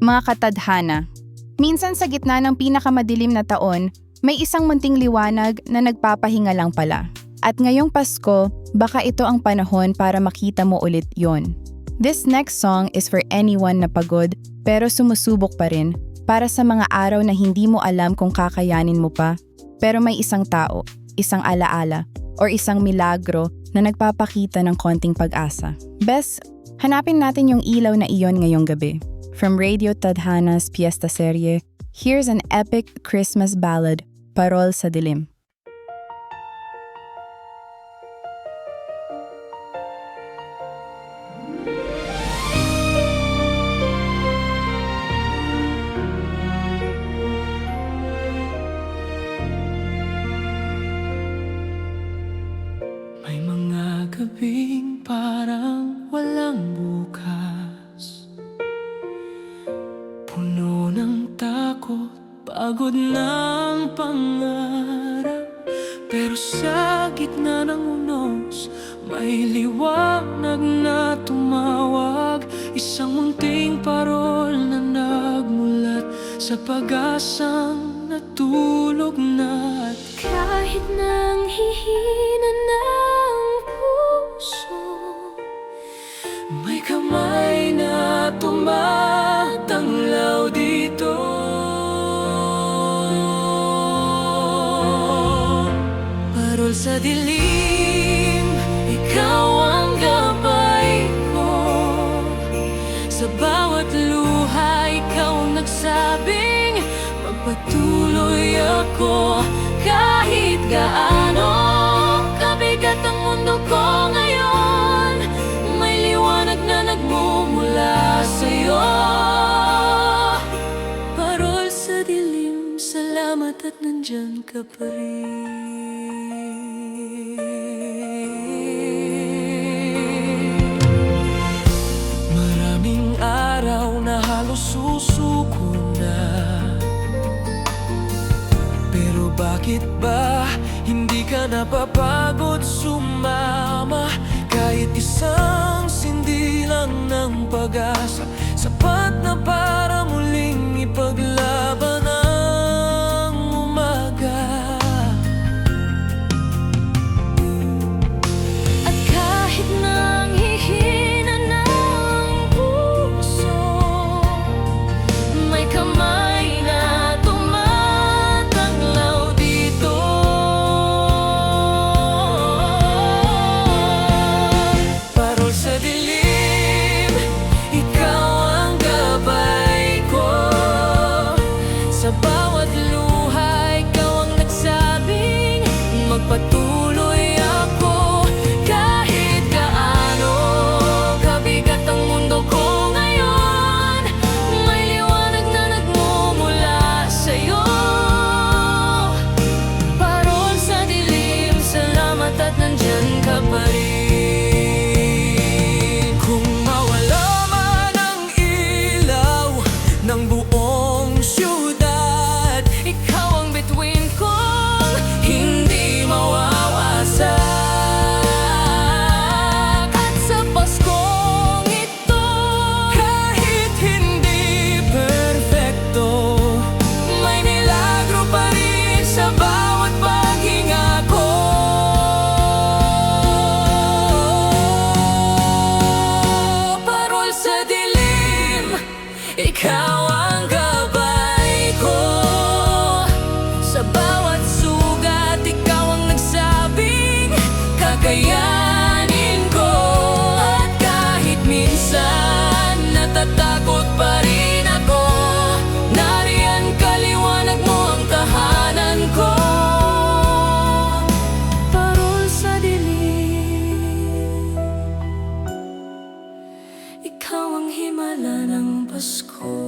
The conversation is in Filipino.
Mga katadhana, minsan sa gitna ng pinakamadilim na taon, may isang munting liwanag na nagpapahinga lang pala. At ngayong Pasko, baka ito ang panahon para makita mo ulit yon. This next song is for anyone na pagod pero sumusubok pa rin, para sa mga araw na hindi mo alam kung kakayanin mo pa, pero may isang tao, isang alaala, or isang milagro na nagpapakita ng konting pag-asa. Bes, hanapin natin yung ilaw na iyon ngayong gabi. From Radio Tadhana's Fiesta Serie, here's an epic Christmas ballad, Parol sa Dilim. May mga gabing parang walang bukas, puno ng takot, pagod ng pangarap. Pero sa gitna ng unos, may liwanag na tumawag, isang munting parol na nagmulat sa pag-asang natulog na. At kahit nang hihina ng puso, may kamay na tumatanglaw dito. Parol sa dilim, ikaw ang gabay ko. Sa bawat luha, ikaw ang nagsabing magpatuloy ako. Kahit gaano kabigat ang mundo ko ngayon, may liwanag na nagmumula sa'yo. Parol sa dilim, salamat at nandyan ka pa rin. Maraming araw na halos susuko na, pero bakit ba hindi ka napapagod sumama? Kahit isang sindi lang ng pag-asa, sapat na para muling ipaglaban ang umaga. At kahit nang hihina ng puso, may kamay na tumatanglaw dito. Parol sa dilim, ikaw ang gabay ko. Sa bawat luha, ikaw ang nagsabing magpatuloy ako. Kahit gaano kabigat ang mundo ko ngayon, may liwanag na nagmumula sa'yo. Parol sa dilim, salamat at nandyan ka pa rin. Kung mawala man ang ilaw ng buong syudad, ikaw ang bituin kong hindi mawawasak. At sa Paskong ito, kahit hindi perfecto, may milagro pa rin sa bawat paghinga ko. Parol sa dilim, ikaw ang gabay ko. Sa bawat sugat, ikaw ang nagsabing kakayanin ko. At kahit minsan natatakot pa rin ako, nariyan ka, liwanag mo ang tahanan ko. Parol sa dilim, ikaw ang himala ng Pasko.